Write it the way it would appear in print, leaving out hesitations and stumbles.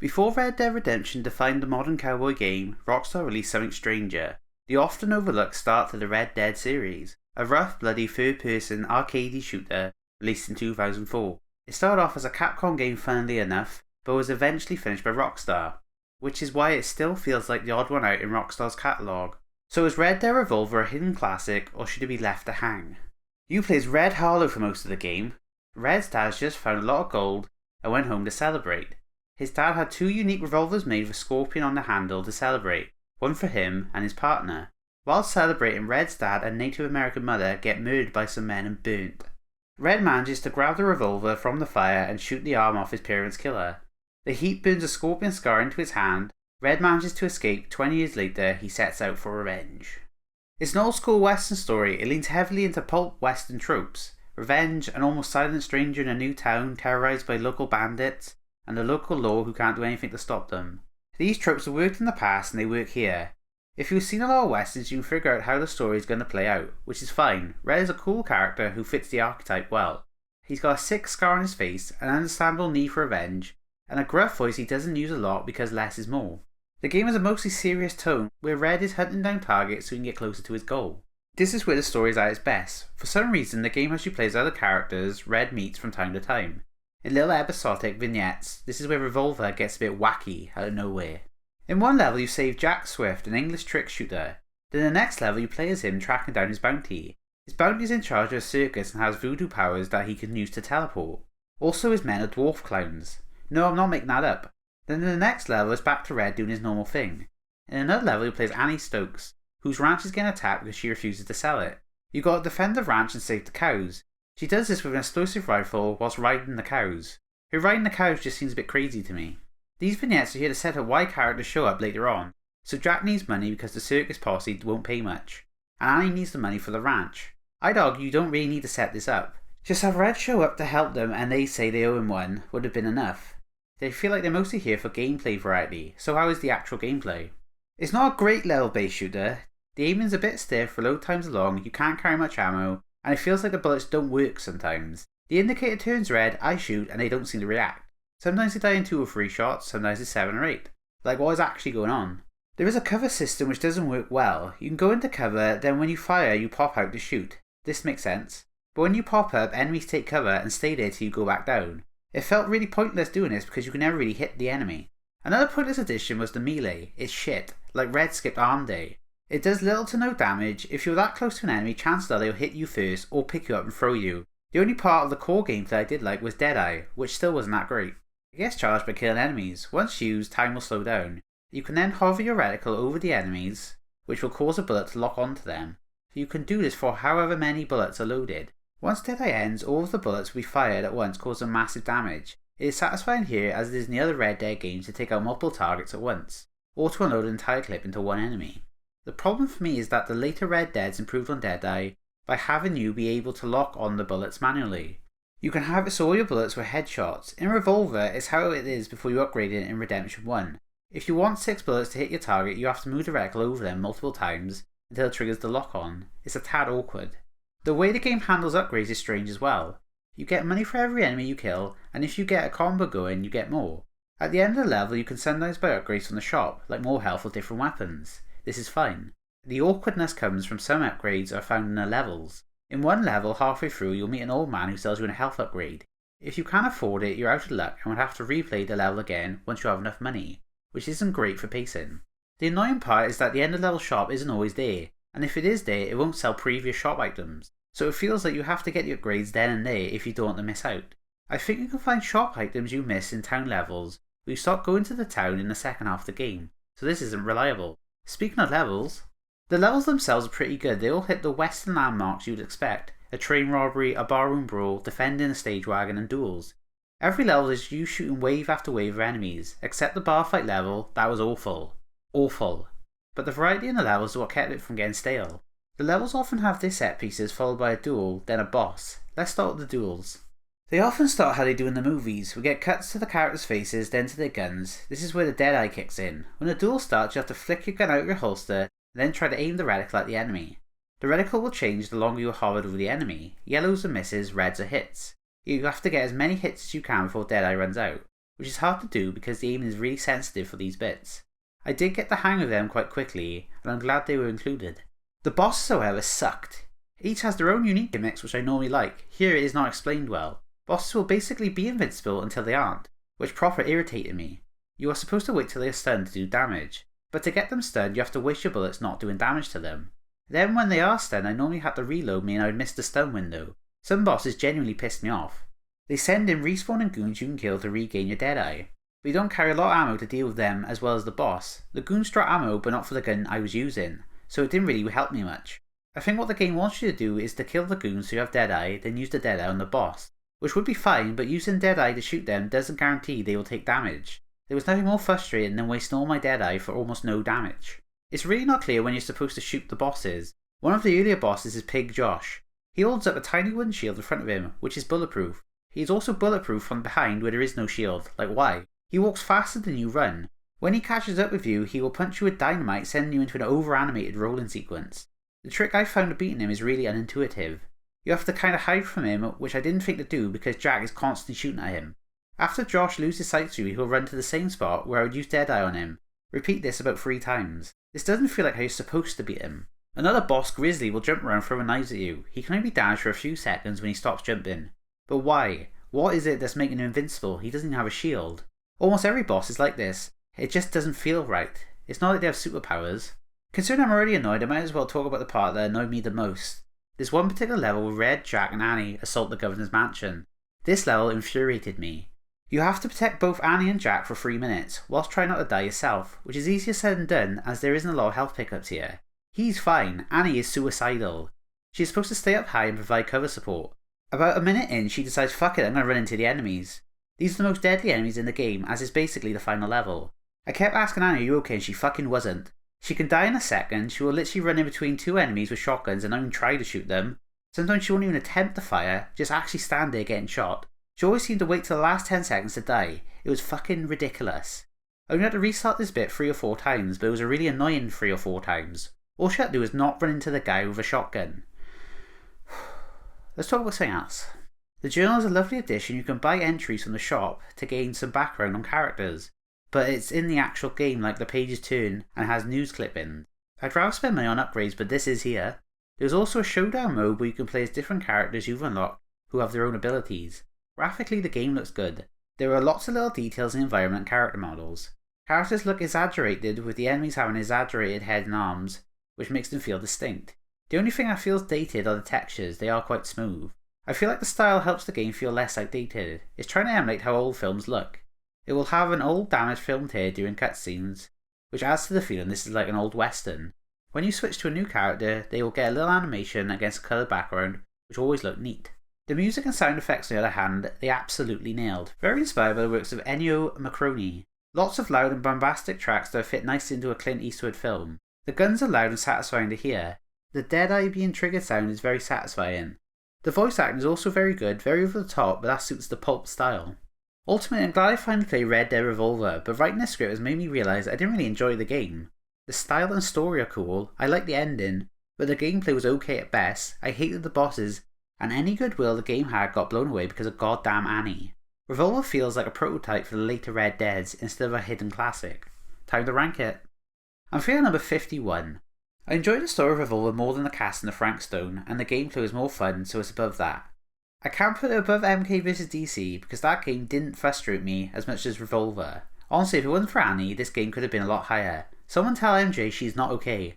Before Red Dead Redemption defined the modern cowboy game, Rockstar released something stranger. The often overlooked start to the Red Dead series, a rough, bloody third-person arcade shooter released in 2004. It started off as a Capcom game funnily enough, but was eventually finished by Rockstar, which is why it still feels like the odd one out in Rockstar's catalogue. So is Red Dead Revolver a hidden classic, or should it be left to hang? You play as Red Harlow for most of the game. Red's dad just found a lot of gold and went home to celebrate. His dad had two unique revolvers made with a scorpion on the handle to celebrate, one for him and his partner. While celebrating, Red's dad and Native American mother get murdered by some men and burnt. Red manages to grab the revolver from the fire and shoot the arm off his parents' killer. The heat burns a scorpion scar into his hand. Red manages to escape. 20 years later, he sets out for revenge. It's an old school western story. It leans heavily into pulp western tropes. Revenge, an almost silent stranger in a new town terrorized by local bandits, and the local law who can't do anything to stop them. These tropes have worked in the past and they work here. If you've seen a lot of westerns, you can figure out how the story is going to play out, which is fine. Red is a cool character who fits the archetype well. He's got a sick scar on his face, an understandable need for revenge, and a gruff voice he doesn't use a lot because less is more. The game has a mostly serious tone, where Red is hunting down targets so he can get closer to his goal. This is where the story is at its best. For some reason, the game has you play as other characters Red meets from time to time. In little episodic vignettes, this is where Revolver gets a bit wacky out of nowhere. In one level you save Jack Swift, an English trick shooter. Then the next level you play as him tracking down his bounty. His bounty is in charge of a circus and has voodoo powers that he can use to teleport. Also his men are dwarf clowns. No, I'm not making that up. Then in the next level it's back to Red doing his normal thing. In another level he plays Annie Stoaks, whose ranch is getting attacked because she refuses to sell it. You gotta defend the ranch and save the cows. She does this with an explosive rifle whilst riding the cows. Her riding the cows just seems a bit crazy to me. These vignettes are here to set up why characters show up later on. So Jack needs money because the circus posse won't pay much, and Annie needs the money for the ranch. I'd argue you don't really need to set this up. Just have Red show up to help them and they say they owe him one would have been enough. They feel like they're mostly here for gameplay variety, so how is the actual gameplay? It's not a great level based shooter. The aiming's a bit stiff, reload times are long, you can't carry much ammo, and it feels like the bullets don't work sometimes. The indicator turns red, I shoot, and they don't seem to react. Sometimes they die in 2 or 3 shots, sometimes it's 7 or 8. Like, what is actually going on? There is a cover system which doesn't work well. You can go into cover, then when you fire you pop out to shoot. This makes sense. But when you pop up, enemies take cover and stay there till you go back down. It felt really pointless doing this because you can never really hit the enemy. Another pointless addition was the melee. It's shit, like Red skipped arm day. It does little to no damage. If you're that close to an enemy, chances are they'll hit you first or pick you up and throw you. The only part of the core gameplay I did like was Deadeye, which still wasn't that great. It gets charged by killing enemies. Once used, time will slow down. You can then hover your reticle over the enemies, which will cause a bullet to lock onto them. You can do this for however many bullets are loaded. Once Deadeye ends, all of the bullets will be fired at once, causing massive damage. It is satisfying here as it is in the other Red Dead games to take out multiple targets at once, or to unload an entire clip into one enemy. The problem for me is that the later Red Deads improved on Deadeye by having you be able to lock on the bullets manually. You can have it so all your bullets were headshots. In Revolver, it's how it is before you upgrade it in Redemption 1. If you want 6 bullets to hit your target, you have to move the reticle over them multiple times until it triggers the lock on. It's a tad awkward. The way the game handles upgrades is strange as well. You get money for every enemy you kill, and if you get a combo going, you get more. At the end of the level, you can sometimes buy upgrades from the shop, like more health or different weapons. This is fine. The awkwardness comes from some upgrades are found in the levels. In one level, halfway through, you'll meet an old man who sells you a health upgrade. If you can't afford it, you're out of luck and would have to replay the level again once you have enough money, which isn't great for pacing. The annoying part is that the end of level shop isn't always there, and if it is there, it won't sell previous shop items, so it feels like you have to get the upgrades then and there if you don't want to miss out. I think you can find shop items you miss in town levels, but you stop going to the town in the second half of the game, so this isn't reliable. Speaking of levels, the levels themselves are pretty good. They all hit the western landmarks you'd expect: a train robbery, a barroom brawl, defending a stage wagon, and duels. Every level is you shooting wave after wave of enemies, except the bar fight level. That was awful. Awful. But the variety in the levels is what kept it from getting stale. The levels often have this set pieces followed by a duel, then a boss. Let's start with the duels. They often start how they do in the movies. We get cuts to the characters' faces, then to their guns. This is where the Deadeye kicks in. When the duel starts, you have to flick your gun out of your holster, and then try to aim the reticle at the enemy. The reticle will change the longer you are hovered over the enemy. Yellows are misses, reds are hits. You have to get as many hits as you can before Deadeye runs out. which is hard to do because the aiming is really sensitive for these bits. I did get the hang of them quite quickly, and I'm glad they were included. The bosses, however, sucked. Each has their own unique gimmicks which I normally like. Here it is not explained well. Bosses will basically be invincible until they aren't, which proper irritated me. You are supposed to wait till they are stunned to do damage, but to get them stunned you have to waste your bullets not doing damage to them. Then when they are stunned I normally have to reload, meaning I would miss the stun window. Some bosses genuinely pissed me off. They send in respawning goons you can kill to regain your Deadeye, but you don't carry a lot of ammo to deal with them as well as the boss. The goons drop ammo but not for the gun I was using, so it didn't really help me much. I think what the game wants you to do is to kill the goons so you have Deadeye, then use the Deadeye on the boss, which would be fine, but using Deadeye to shoot them doesn't guarantee they will take damage. There was nothing more frustrating than wasting all my Deadeye for almost no damage. It's really not clear when you're supposed to shoot the bosses. One of the earlier bosses is Pig Josh. He holds up a tiny wooden shield in front of him, which is bulletproof. He is also bulletproof from behind where there is no shield, like why? He walks faster than you run. When he catches up with you, he will punch you with dynamite, sending you into an over-animated rolling sequence. The trick I found of beating him is really unintuitive. You have to kind of hide from him, which I didn't think to do because Jack is constantly shooting at him. After Josh loses sight to you, he will run to the same spot where I would use Deadeye on him. Repeat this about 3 times. This doesn't feel like how you're supposed to beat him. Another boss, Grizzly, will jump around throwing knives at you. He can only dash for a few seconds when he stops jumping. But why? What is it that's making him invincible? He doesn't even have a shield. Almost every boss is like this. It just doesn't feel right. It's not like they have superpowers. Considering I'm already annoyed, I might as well talk about the part that annoyed me the most. There's one particular level where Red, Jack and Annie assault the governor's mansion. This level infuriated me. You have to protect both Annie and Jack for 3 minutes, whilst trying not to die yourself, which is easier said than done as there isn't a lot of health pickups here. He's fine, Annie is suicidal. She's supposed to stay up high and provide cover support. About a minute in, she decides fuck it, I'm gonna run into the enemies. These are the most deadly enemies in the game, as is basically the final level. I kept asking Annie, are you okay, and she fucking wasn't. She can die in a second, she will literally run in between 2 enemies with shotguns and not even try to shoot them. Sometimes she won't even attempt to fire, just actually stand there getting shot. She always seemed to wait till the last 10 seconds to die. It was fucking ridiculous. I only had to restart this bit 3 or 4 times, but it was a really annoying 3 or 4 times. All she had to do was not run into the guy with a shotgun. Let's talk about something else. The journal is a lovely addition. You can buy entries from the shop to gain some background on characters, but it's in the actual game like the pages turn and has news clippings. I'd rather spend money on upgrades, but this is here. There's also a showdown mode where you can play as different characters you've unlocked who have their own abilities. Graphically the game looks good. There are lots of little details in the environment and character models. Characters look exaggerated, with the enemies having exaggerated head and arms, which makes them feel distinct. The only thing that feels dated are the textures. They are quite smooth. I feel like the style helps the game feel less outdated. It's trying to emulate how old films look. It will have an old damaged filmed here during cutscenes, which adds to the feeling this is like an old western. When you switch to a new character, they will get a little animation against a coloured background, which always look neat. The music and sound effects, on the other hand, they absolutely nailed. Very inspired by the works of Ennio Morricone. Lots of loud and bombastic tracks that fit nicely into a Clint Eastwood film. The guns are loud and satisfying to hear. The Deadeye being triggered sound is very satisfying. The voice acting is also very good, very over the top, but that suits the pulp style. Ultimately, I'm glad I finally played Red Dead Revolver, but writing this script has made me realise I didn't really enjoy the game. The style and story are cool, I like the ending, but the gameplay was okay at best. I hated the bosses, and any goodwill the game had got blown away because of goddamn Annie. Revolver feels like a prototype for the later Red Deads instead of a hidden classic. Time to rank it. I'm feeling number 51. I enjoyed the story of Revolver more than the cast and the Frank Stone, and the gameplay was more fun, so it's above that. I can't put it above MK vs DC because that game didn't frustrate me as much as Revolver. Honestly, if it wasn't for Annie, this game could have been a lot higher. Someone tell MJ she's not okay.